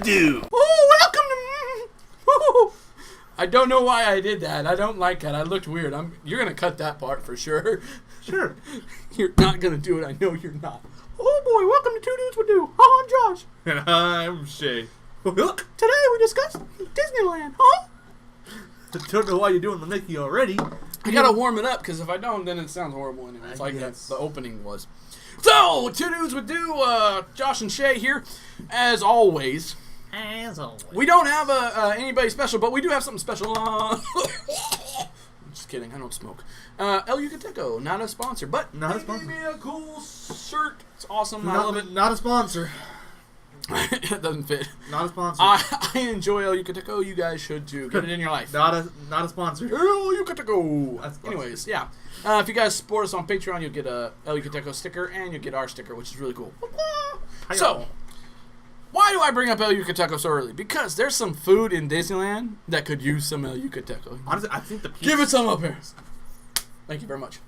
Do. Oh, welcome to... I don't know why I did that. I don't like that. I looked weird. You're going to cut that part for sure. Sure. You're not going to do it. I know you're not. Oh, boy. Welcome to Two Dudes Would Do. I'm Josh. And I'm Shae. Today we discuss Disneyland, huh? I don't know why you're doing the Mickey already. I got to warm it up, because if I don't, then it sounds horrible anyway. It's like guess. the opening was. So, Two Dudes Would Do. Josh and Shae here, as always. As always. We don't have anybody special, but we do have something special. Just kidding, I don't smoke. El Yucateco, not a sponsor, but not a sponsor. Gave me a cool shirt. It's awesome. I love it. Not a sponsor. It doesn't fit. Not a sponsor. I enjoy El Yucateco. You guys should too. Get it in your life. Not a sponsor. El Yucateco. Anyways, yeah. If you guys support us on Patreon, you'll get a El Yucateco sticker, and you'll get our sticker, which is really cool. So, why do I bring up El Yucateco so early? Because there's some food in Disneyland that could use some El Yucateco. Honestly, I think the pizza... Give it some up here. Thank you very much.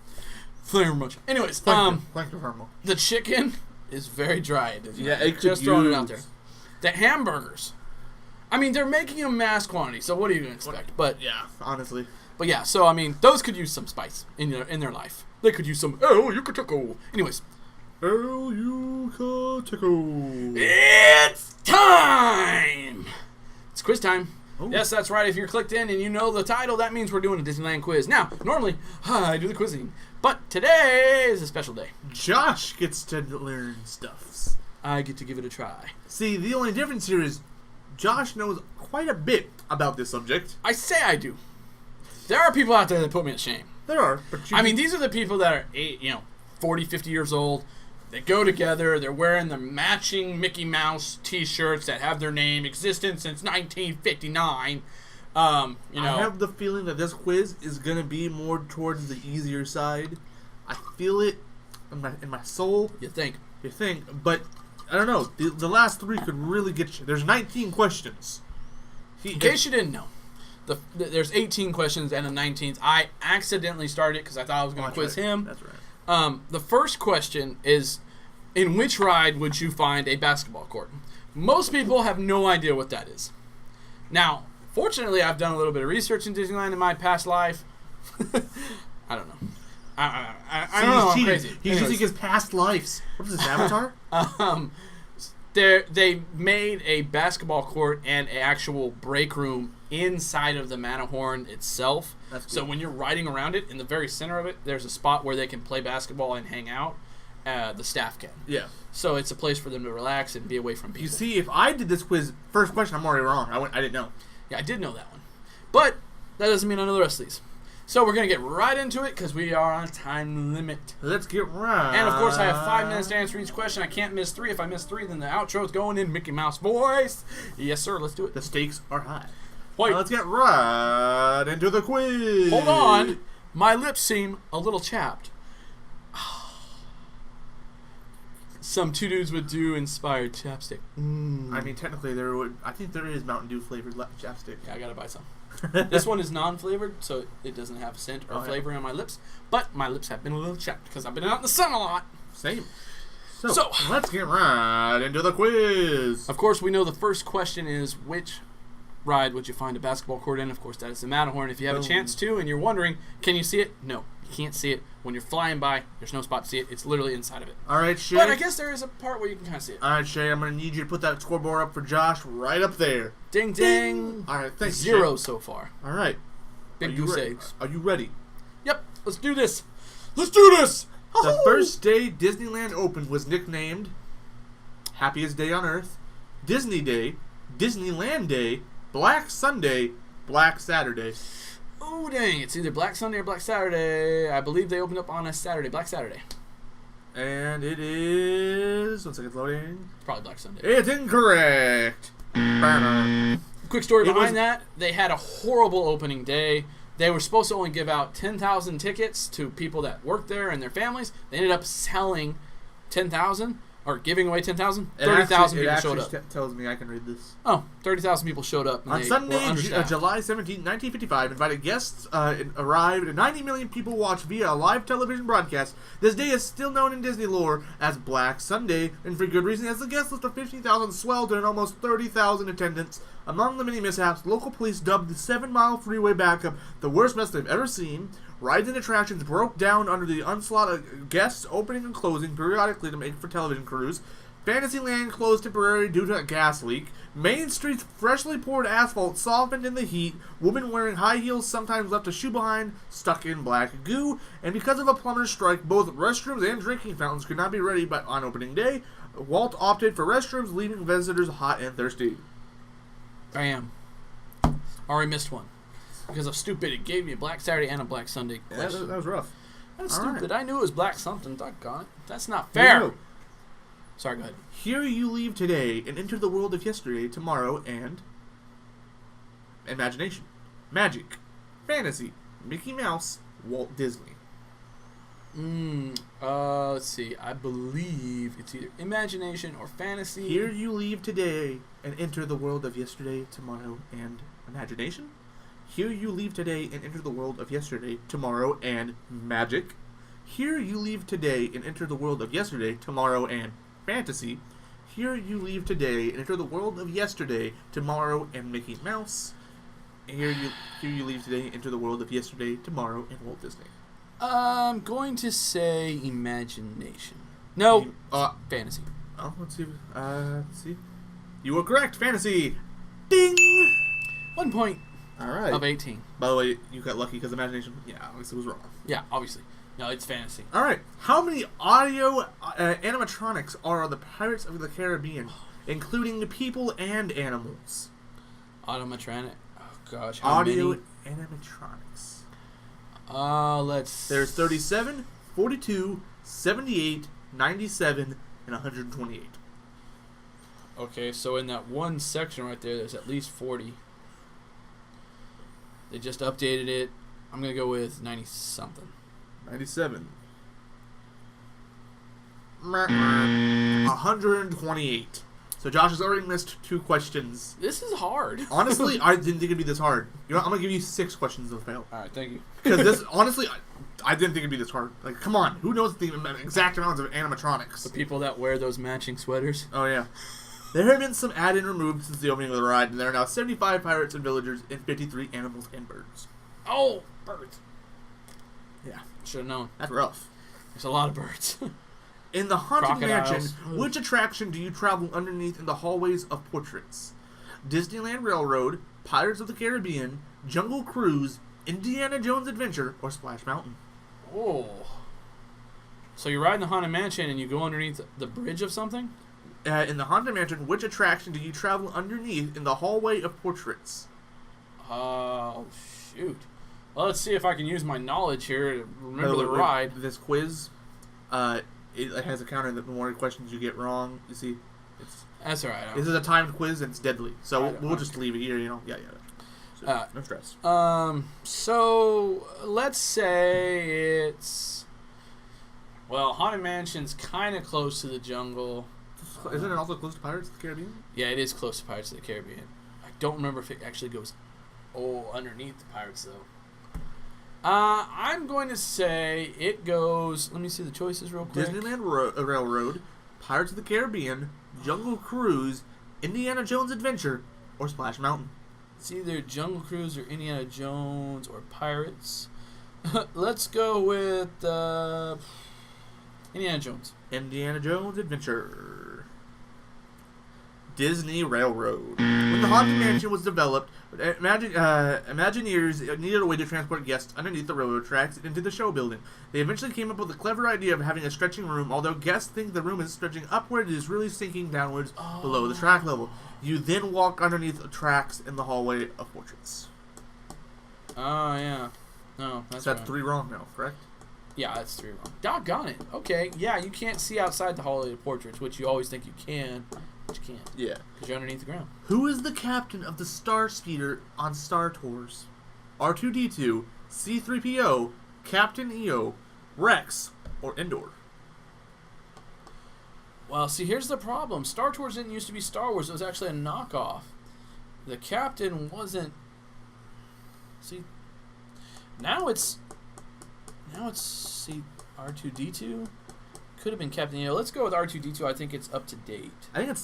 Thank you very much. Anyways, Thank you very much. The chicken is very dry. Yeah, it could just throwing it out there. The hamburgers. I mean, they're making them mass quantity, so what are you going to expect? But yeah, honestly. But yeah, so I mean, those could use some spice in their life. They could use some El Yucateco. Anyways. El Yucateco. It's time! It's quiz time. Oh. Yes, that's right. If you're clicked in and you know the title, that means we're doing a Disneyland quiz. Now, normally, I do the quizzing, but today is a special day. Josh gets to learn stuffs. I get to give it a try. See, the only difference here is Josh knows quite a bit about this subject. I say I do. There are people out there that put me to shame. There are. But I mean, these are the people that are 40, 50 years old. They go together. They're wearing the matching Mickey Mouse T-shirts that have their name existent since 1959. I have the feeling that this quiz is going to be more towards the easier side. I feel it in my soul. You think, but I don't know. The last three could really get you. There's 19 questions. In case you didn't know, there's 18 questions and a 19th. I accidentally started it because I thought I was going to quiz him. That's right. The first question is, in which ride would you find a basketball court? Most people have no idea what that is. Now, fortunately, I've done a little bit of research in Disneyland in my past life. I don't know. I don't know. I'm crazy. He's using his past lives. What is this, Avatar? They made a basketball court and an actual break room inside of the Matterhorn itself. That's cool. So when you're riding around it, in the very center of it, there's a spot where they can play basketball and hang out. The staff can. Yeah. So it's a place for them to relax and be away from people. You see, if I did this quiz, first question, I'm already wrong. I didn't know. Yeah, I did know that one. But that doesn't mean I know the rest of these. So we're going to get right into it because we are on a time limit. Let's get right. And, of course, I have 5 minutes to answer each question. I can't miss 3. If I miss 3, then the outro's going in Mickey Mouse voice. Yes, sir. Let's do it. The stakes are high. Wait. Now let's get right into the quiz. Hold on. My lips seem a little chapped. Some Two Dudes Would Do inspired chapstick. I mean, technically, I think there is Mountain Dew flavored chapstick. Yeah, I got to buy some. This one is non-flavored, so it doesn't have scent or flavor on my lips. But my lips have been a little chapped because I've been out in the sun a lot. Same. So let's get right into the quiz. Of course, we know the first question is, which ride would you find a basketball court in? Of course, that is the Matterhorn. If you have a chance to and you're wondering, can you see it? No, you can't see it. When you're flying by, there's no spot to see it. It's literally inside of it. All right, Shae. But I guess there is a part where you can kind of see it. All right, Shae, I'm going to need you to put that scoreboard up for Josh right up there. Ding, ding. All right, thanks, 0 Shae. so far. All right. Big goose eggs. Are you ready? Yep, let's do this. Let's do this! The first day Disneyland opened was nicknamed Happiest Day on Earth, Disney Day, Disneyland Day, Black Sunday, Black Saturday. Oh, dang. It's either Black Sunday or Black Saturday. I believe they opened up on a Saturday. Black Saturday. And it is... 1 second, loading. It's probably Black Sunday. It's incorrect. Quick story behind that. They had a horrible opening day. They were supposed to only give out 10,000 tickets to people that worked there and their families. They ended up selling 10,000. or giving away 10,000. 30,000 people showed up. It tells me I can read this. Oh, 30,000 people showed up. On Sunday, July 17, 1955, invited guests arrived. 90 million people watched via a live television broadcast. This day is still known in Disney lore as Black Sunday, and for good reason, as the guest list of 15,000 swelled to an almost 30,000 attendance. Among the many mishaps, local police dubbed the 7-mile freeway backup the worst mess they've ever seen. Rides and attractions broke down under the onslaught of guests opening and closing periodically to make for television crews. Fantasyland closed temporarily due to a gas leak. Main Street's freshly poured asphalt softened in the heat. Women wearing high heels sometimes left a shoe behind, stuck in black goo. And because of a plumber's strike, both restrooms and drinking fountains could not be ready on opening day. Walt opted for restrooms, leaving visitors hot and thirsty. Bam. Already missed one. Because of stupid, it gave me a Black Saturday and a Black Sunday question. That was rough. That's stupid. Right. I knew it was Black something. Doggone it. That's not fair. No. Sorry, go ahead. Here you leave today and enter the world of yesterday, tomorrow, and imagination, magic, fantasy, Mickey Mouse, Walt Disney. Let's see. I believe it's either imagination or fantasy. Here you leave today and enter the world of yesterday, tomorrow, and imagination. Here you leave today and enter the world of yesterday, tomorrow, and magic. Here you leave today and enter the world of yesterday, tomorrow, and fantasy. Here you leave today and enter the world of yesterday, tomorrow, and Mickey Mouse. Here you leave today and enter the world of yesterday, tomorrow, and Walt Disney. I'm going to say imagination. No, fantasy. Oh, let's see. You were correct. Fantasy. Ding. 1 point. All right. Of 18. By the way, you got lucky because imagination. Yeah, obviously was wrong. Yeah, obviously. No, it's fantasy. All right. How many audio animatronics are on the Pirates of the Caribbean, including people and animals? Automatronic. Oh gosh. Audio animatronics. There's 37, 42, 78, 97, and 128. Okay, so in that one section right there, there's at least 40. They just updated it. I'm going to go with 90-something. 97. 128. So Josh has already missed 2 questions. This is hard. Honestly, I didn't think it'd be this hard. You know, I'm going to give you 6 questions to fail. All right, thank you. Because this, honestly, I didn't think it'd be this hard. Like, come on. Who knows the exact amounts of animatronics? The people that wear those matching sweaters. Oh, yeah. There have been some added and removed since the opening of the ride, and there are now 75 pirates and villagers and 53 animals and birds. Oh, birds. Yeah. Should have known. That's rough. There's a lot of birds. In the Haunted Mansion, Crocodiles. which attraction do you travel underneath in the hallways of portraits? Disneyland Railroad, Pirates of the Caribbean, Jungle Cruise, Indiana Jones Adventure, or Splash Mountain? Oh. So you're riding the Haunted Mansion and you go underneath the bridge of something? In the Haunted Mansion, which attraction do you travel underneath in the hallway of portraits? Oh, shoot. Well, let's see if I can use my knowledge here to remember the ride. This quiz, it has a counter that the more questions you get wrong, you see, that's all right. This is a timed quiz and it's deadly. So we'll just leave it here, you know. Yeah. So, no stress. So let's say it's, well, Haunted Mansion's kind of close to the jungle. Isn't it also close to Pirates of the Caribbean? Yeah, it is close to Pirates of the Caribbean. I don't remember if it actually goes underneath the Pirates though. I'm going to say it goes. Let me see the choices real quick. Disneyland Railroad, Pirates of the Caribbean, Jungle Cruise, Indiana Jones Adventure, or Splash Mountain. It's either Jungle Cruise or Indiana Jones or Pirates. Let's go with Indiana Jones. Indiana Jones Adventure. Disney Railroad. When the Haunted Mansion was developed, Imagineers needed a way to transport guests underneath the railroad tracks into the show building. They eventually came up with a clever idea of having a stretching room. Although guests think the room is stretching upward, it is really sinking downwards below the track level. You then walk underneath the tracks in the hallway of portraits. Oh, yeah. No, that's so that's 3 wrong now, correct? Yeah, that's 3 wrong. Doggone it. Okay, yeah, you can't see outside the hallway of portraits, which you always think you can. But you can't. Yeah. Because you're underneath the ground. Who is the captain of the Star Speeder on Star Tours? R2-D2, C-3PO, Captain EO, Rex, or Endor? Well, see, here's the problem. Star Tours didn't used to be Star Wars. It was actually a knockoff. The captain wasn't... See, now it's... see, R2-D2? Could have been Captain EO. Let's go with R2-D2. I think it's up to date. I think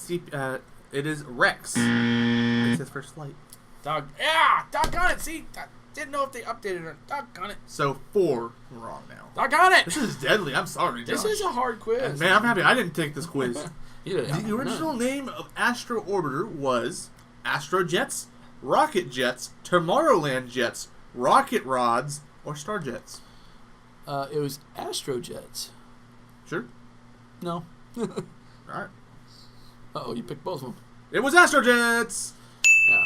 it is Rex. It's his first flight. Doggone it. See, I didn't know if they updated it. Doggone it. So 4 wrong now. Doggone it. This is deadly. I'm sorry, Josh. This is a hard quiz. Man, I'm happy I didn't take this quiz. The original name of Astro Orbiter was Astrojets, Rocket Jets, Tomorrowland Jets, Rocket Rods, or Starjets. It was Astrojets. Sure. No. All right. Uh-oh, you picked both of them. It was Astrojets. Yeah.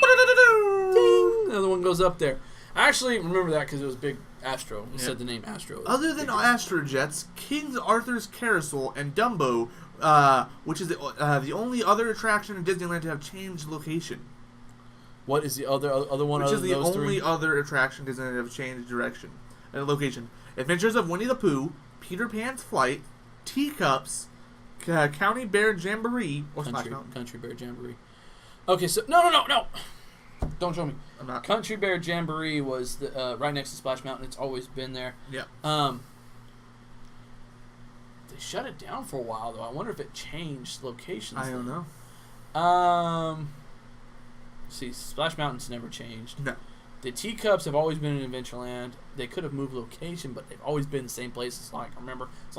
Ding! The other one goes up there. I actually remember that because it was big Astro. You said the name Astro. Other than Astrojets, King Arthur's Carousel and Dumbo, which is the only other attraction in Disneyland to have changed location. What is the other one? Which other is the than those only three? other attraction in Disneyland to have changed direction and location. Adventures of Winnie the Pooh, Peter Pan's Flight, Teacups, County Bear Jamboree, or Splash Mountain. Country Bear Jamboree. Okay, so no. Don't show me. I'm not. Country Bear Jamboree was the right next to Splash Mountain. It's always been there. Yeah. They shut it down for a while though. I wonder if it changed locations. I don't know. See, Splash Mountain's never changed. No. The Teacups have always been in Adventureland. They could have moved location, but they've always been the same place as long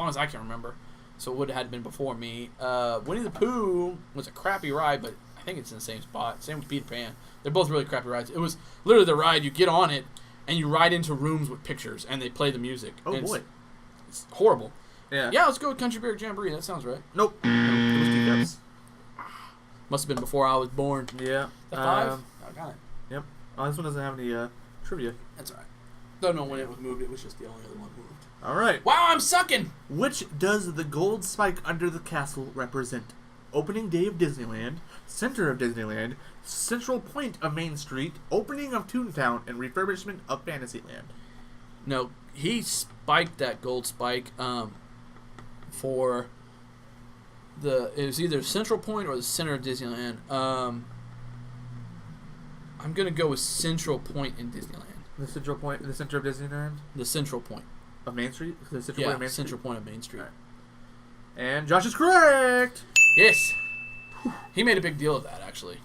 as I can remember. So it would have had been before me. Winnie the Pooh was a crappy ride, but I think it's in the same spot. Same with Peter Pan. They're both really crappy rides. It was literally the ride, you get on it, and you ride into rooms with pictures, and they play the music. Oh, boy. It's horrible. Yeah. Yeah, let's go with Country Bear Jamboree. That sounds right. Nope. It was Teacups. Must have been before I was born. Yeah. The 5? I got it. Yep. Oh, this one doesn't have any trivia. That's all right. Don't know when it was moved. It was just the only other one moved. All right. Wow, I'm sucking! Which does the gold spike under the castle represent? Opening day of Disneyland, center of Disneyland, central point of Main Street, opening of Toontown, and refurbishment of Fantasyland. No, he spiked that gold spike for it was either Central Point or the center of Disneyland. I'm gonna go with Central Point in Disneyland. The central point, the center of Disneyland? The Central Point. Of Main Street? The central point Yeah, of Main Central Street? Point of Main Street. Right. And Josh is correct! Yes! He made a big deal of that, actually.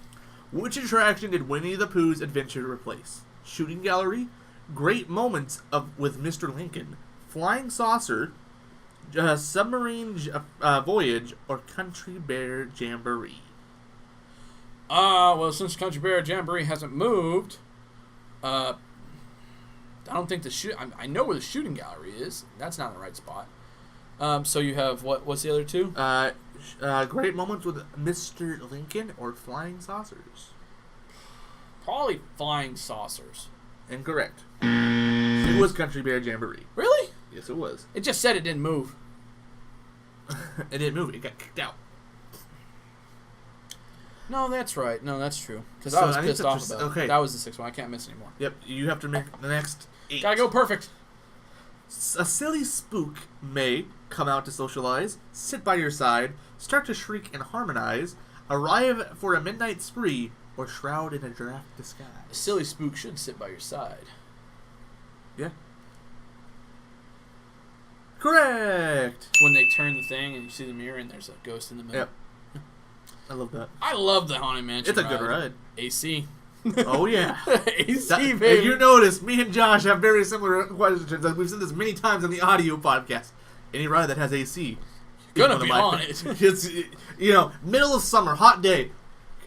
Which attraction did Winnie the Pooh's adventure replace? Shooting Gallery, Great Moments with Mr. Lincoln, Flying Saucer, Submarine Voyage, or Country Bear Jamboree? Well, since Country Bear Jamboree hasn't moved, I don't think I know where the shooting gallery is. That's not in the right spot. So you have what's the other two? Great Moments with Mr. Lincoln or Flying Saucers? Probably Flying Saucers. Incorrect. It was Country Bear Jamboree. Really? Yes, it was. It just said it didn't move. It didn't move. It got kicked out. No, that's right. No, that's true. Because So I was I think pissed off that's about it. okay. That was the sixth one. I can't miss anymore. Yep, you have to make the next 8. Gotta go perfect. A silly spook may come out to socialize, sit by your side, start to shriek and harmonize, arrive for a midnight spree, or shroud in a giraffe disguise. A silly spook should sit by your side. Yeah. Correct! When they turn the thing and you see the mirror and there's a ghost in the middle. Yep. I love that. I love the Haunted Mansion It's a good ride. AC. Oh, yeah. AC, If baby. you notice, me and Josh have very similar questions. We've said this many times on the audio podcast. Any ride that has AC. You're gonna be on it. It's, middle of summer, hot day.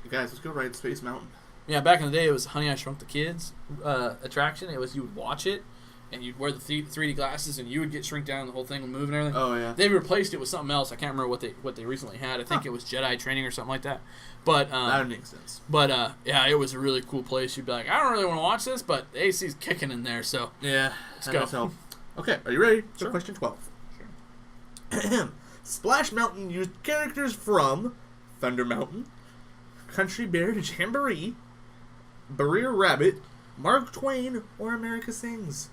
Guys, let's go ride Space Mountain. Yeah, back in the day, it was Honey, I Shrunk the Kids attraction. It was you would watch it, and you'd wear the 3D glasses, and you would get shrink down, and the whole thing would move and everything. Oh, yeah. They replaced it with something else. I can't remember what they recently had. I think it was Jedi Training or something like that. But that would make sense. But yeah, it was a really cool place. You'd be like, I don't really want to watch this, but the AC's kicking in there, so Yeah. let's go. So, okay, are you ready for Sure. question 12? Sure. Splash Mountain used characters from Thunder Mountain, Country Bear Jamboree, Brer Rabbit, Mark Twain, or America Sings.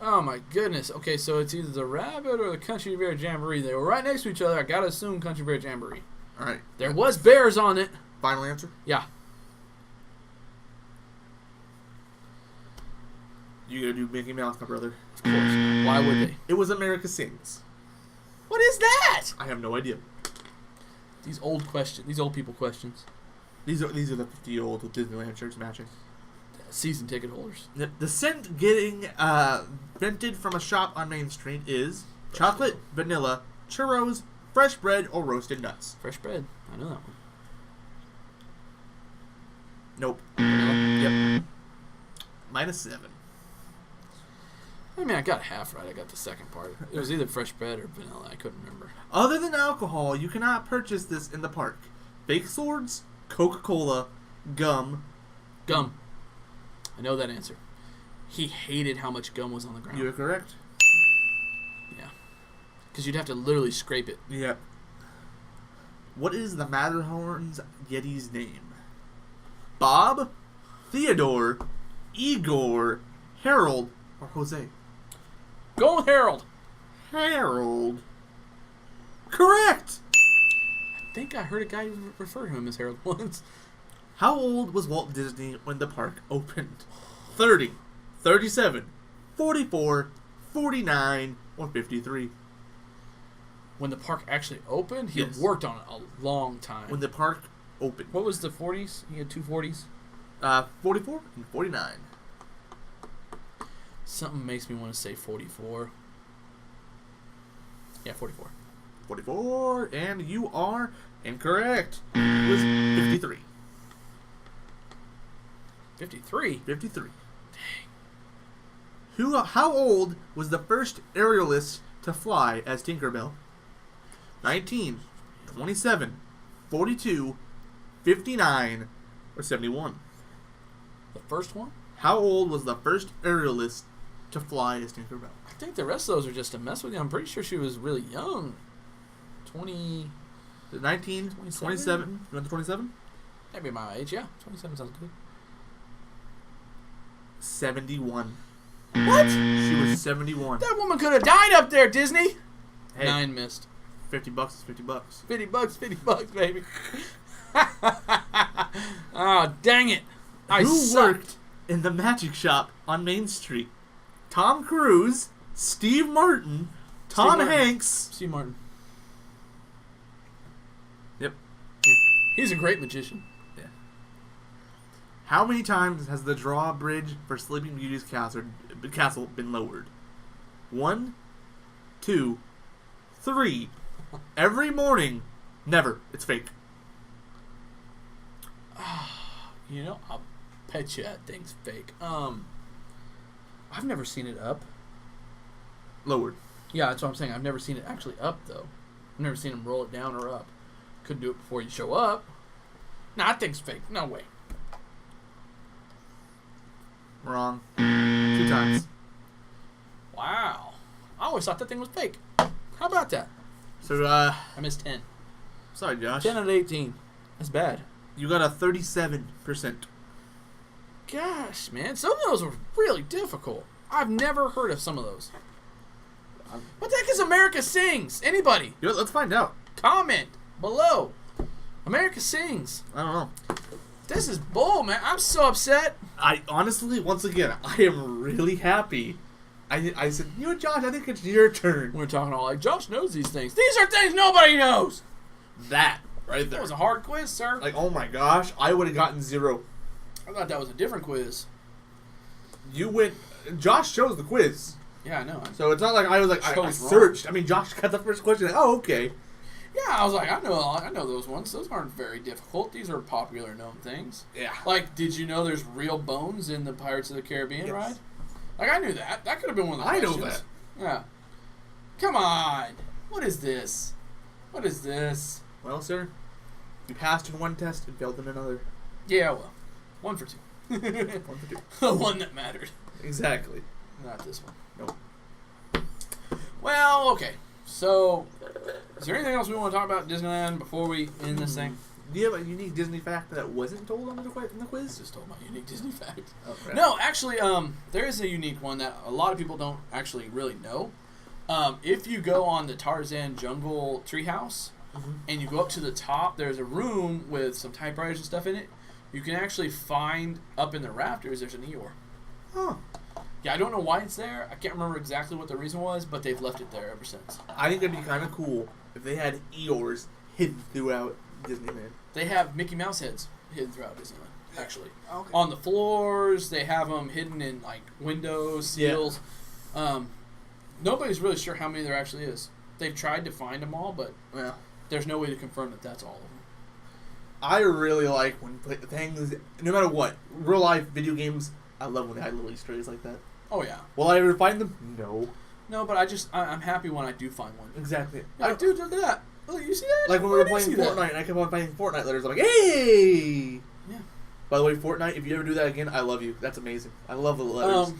Oh my goodness. Okay, so it's either the Rabbit or the Country Bear Jamboree. They were right next to each other. I gotta assume Country Bear Jamboree. All right. There was bears on it. Final answer? Yeah. You gotta do Mickey Mouse, my brother. Of course. Why would they? It was America Sings. What is that? I have no idea. These old people questions. These are the 50-year-olds with Disneyland shirts matching. Season ticket holders. The scent getting vented from a shop on Main Street is chocolate, vanilla, churros, fresh bread, or roasted nuts. Fresh bread. I know that one. Nope. Vanilla. Yep. -7. I mean, I got half right. I got the second part. It was either fresh bread or vanilla. I couldn't remember. Other than alcohol, you cannot purchase this in the park. Fake swords, Coca-Cola, gum. Gum. I know that answer. He hated how much gum was on the ground. You are correct. Yeah. Because you'd have to literally scrape it. Yep. What is the Matterhorn's Yeti's name? Bob, Theodore, Igor, Harold, or Jose? Go with Harold. Harold. Correct! I think I heard a guy refer to him as Harold once. How old was Walt Disney when the park opened? 30, 37, 44, 49, or 53? When the park actually opened, he Yes. worked on it a long time. When the park opened. What was the 40s? He had two 40s? 44 and 49. Something makes me want to say 44. Yeah, 44. 44, and you are incorrect. It was 53. 53? 53. How old was the first aerialist to fly as Tinkerbell? 19, 27, 42, 59, or 71? The first one? How old was the first aerialist to fly as Tinkerbell? I think the rest of those are just to mess with you. I'm pretty sure she was really young. 20... 19, 27. You want the 27? Maybe my age, yeah. 27 sounds good. 71. What? She was 71. That woman could have died up there, Disney. Hey, 9 missed. $50 is $50. $50, baby. Oh, dang it. Who worked in the magic shop on Main Street? Tom Cruise, Steve Martin, Tom Martin. Hanks. Steve Martin. Yep. Yeah. He's a great magician. Yeah. How many times has the drawbridge for Sleeping Beauty's castle been lowered? 1, 2, 3. Every morning. Never. It's fake. You know, I'll bet you that thing's fake. I've never seen it up. Lowered. Yeah, that's what I'm saying. I've never seen it actually up, though. I've never seen him roll it down or up. Couldn't do it before you show up. Nah, that thing's fake. No way. Wrong. 2 times. Wow. I always thought that thing was fake. How about that? So, I missed 10. sorry, Josh. 10 out of 18. That's bad. You got a 37%. Gosh, man. Some of those were really difficult. I've never heard of some of those. What the heck is America Sings? Anybody? You know, let's find out. Comment below. America Sings. I don't know. This is bull, man. I'm so upset. I honestly, once again, I am really happy. I said, you know what, Josh, I think it's your turn. We're talking all like, Josh knows these things. These are things nobody knows. That right That there. was a hard quiz, sir. Like, oh my gosh, I would have gotten 0. I thought that was a different quiz. You went. Josh chose the quiz, Yeah, I know. so it's not like I was like I Chose wrong. searched. I mean, Josh got the first question. Like, oh, okay. Yeah, I was like, I know those ones. Those aren't very difficult. These are popular known things. Yeah. Like, did you know there's real bones in the Pirates of the Caribbean Yes. ride? Like, I knew that. That could have been one of the I know questions. that. Yeah. Come on. What is this? What is this? Well, sir, you passed in one test and failed in another. Yeah, well, 1 for 2. 1 for 2. The one that mattered. Exactly. Not this one. Nope. Well, okay. So, is there anything else we want to talk about Disneyland before we end this thing? Do you have a unique Disney fact that wasn't told on the quiz? I just told my unique Disney fact. Okay. No, actually, there is a unique one that a lot of people don't actually really know. If you go on the Tarzan Jungle Treehouse and you go up to the top, there's a room with some typewriters and stuff in it. You can actually find up in the rafters, there's an Eeyore. Huh. Yeah, I don't know why it's there. I can't remember exactly what the reason was, but they've left it there ever since. I think it'd be kind of cool if they had Eeyores hidden throughout Disneyland. They have Mickey Mouse heads hidden throughout Disneyland, actually. Okay. On the floors, they have them hidden in, like, windows, seals. Yeah. Nobody's really sure how many there actually is. They've tried to find them all, but Yeah. there's no way to confirm that that's all of them. I really like when things, no matter what, real life video games, I love when they hide little Easter eggs like that. Oh, yeah. Will I ever find them? No. No, but I'm happy when I do find one. Exactly. Like, dude, look at that. Look, you see that? Like when we were playing Fortnite and I kept on finding Fortnite letters, I'm like, hey! Yeah. By the way, Fortnite, if you ever do that again, I love you. That's amazing. I love the letters.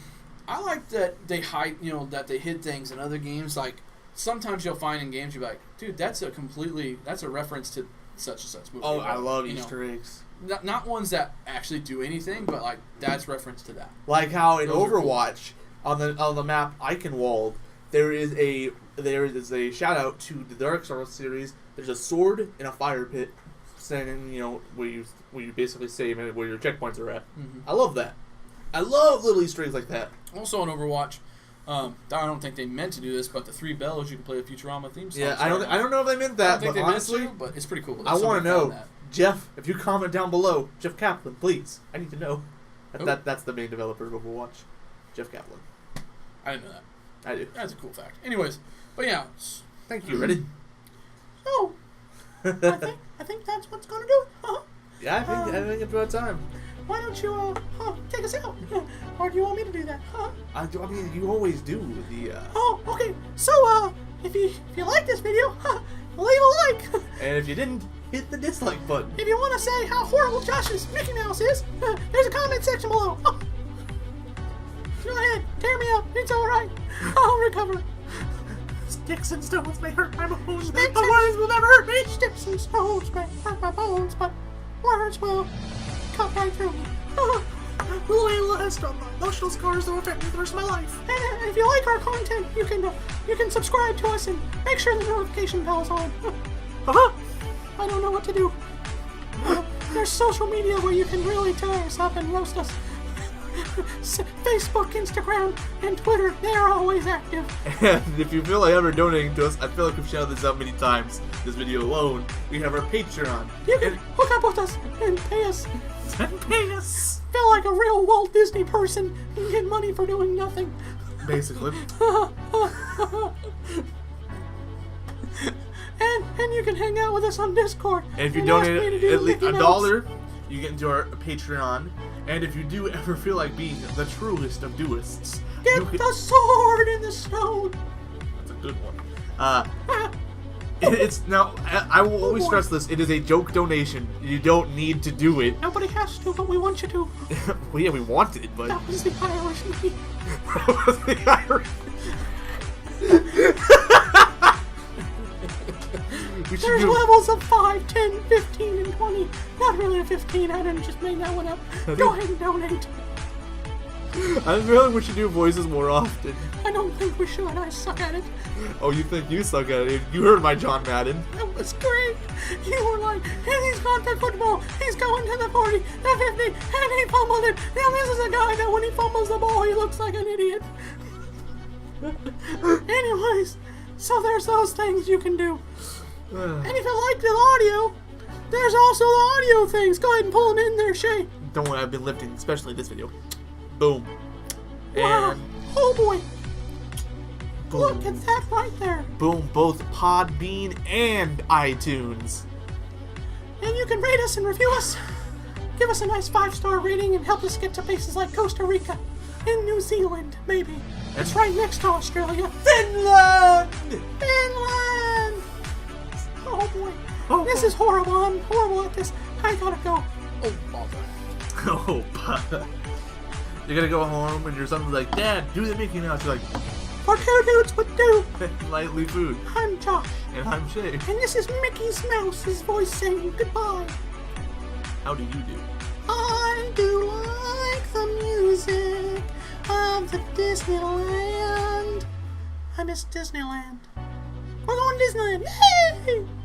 I like that they hide, that they hid things in other games. Like, sometimes you'll find in games, you'll be like, dude, that's a reference to such and such movie. I love Easter eggs. Not ones that actually do anything, but, like, that's reference to that. Like how in Those are cool. Overwatch, on the map Eichenwald, there is a shout out to the Dark Souls series. There's a sword in a fire pit, standing, where you basically save it, where your checkpoints are at. Mm-hmm. I love that. I love little Easter eggs like that. Also on Overwatch, I don't think they meant to do this, but the 3 bells you can play the Futurama theme song. Yeah, I don't know if they meant that, I don't think but they honestly, meant to, but it's pretty cool. I want to know. Jeff, if you comment down below, Jeff Kaplan, please. I need to know. That's the main developer of Overwatch, Jeff Kaplan. I didn't know that. I do. That's a cool fact. Anyways, but yeah. Thank you. Ready? Oh, I think that's what's gonna do it. Huh? Yeah, I think it's about time. Why don't you take us out? Or do you want me to do that? Huh? I mean, you always do the. Oh, okay. So if you like this video, leave a like. And if you didn't, hit the dislike button. If you want to say how horrible Josh's Mickey Mouse is, there's a comment section below. Go ahead, tear me up. It's all right. I'll recover. Sticks and stones may hurt my bones, but words will never hurt me. Sticks and stones may hurt my bones, but words will cut right through me. Will last on my emotional scars that will affect me the rest of my life. And if you like our content, you can subscribe to us and make sure the notification bell is on. I don't know what to do. There's social media where you can really tear us up and roast us. Facebook, Instagram, and Twitter, they're always active. And if you feel like ever donating to us, I feel like we've shouted this out many times, this video alone, we have our Patreon. You can hook up with us and pay us. Feel like a real Walt Disney person and get money for doing nothing. Basically. And you can hang out with us on Discord. And if you donate at least $1, you get into our Patreon. And if you do ever feel like being the truest of doists, get the sword in the stone. That's a good one. It's now. I will always stress this. It is a joke donation. You don't need to do it. Nobody has to, but we want you to. Well, yeah, we want it, but that was the Irish me. That was the Irish. There's levels of 5, 10, 15, and 20. Not really a 15. I didn't just make that one up. Go ahead and donate. I feel like we should do voices more often. I don't think we should. I suck at it. Oh, you think you suck at it? You heard my John Madden. That was great. You were like, and he's gone for football. He's going to the 40, the 50, and he fumbled it. Now this is a guy that when he fumbles the ball, he looks like an idiot. Anyways, so there's those things you can do. And if you like the audio, there's also the audio things. Go ahead and pull them in there, Shae. Don't worry, I've been lifting, especially this video. Boom. Wow. And oh boy. boom. Look at that right there. Boom, both Podbean and iTunes. And you can rate us and review us. Give us a nice 5-star rating and help us get to places like Costa Rica and New Zealand, maybe. It's right next to Australia. Finland! Finland! Oh boy. Oh, this is horrible. I'm horrible at this. I gotta go. Oh, bother. Oh, bother. You're gonna go home and your son's like, Dad, do the Mickey Mouse. You're like, What two dudes would do. lightly food. I'm Josh. And I'm Shae. And this is Mickey Mouse's voice saying goodbye. How do you do? I do like the music of the Disneyland. I miss Disneyland. We're going to Disneyland. Yay!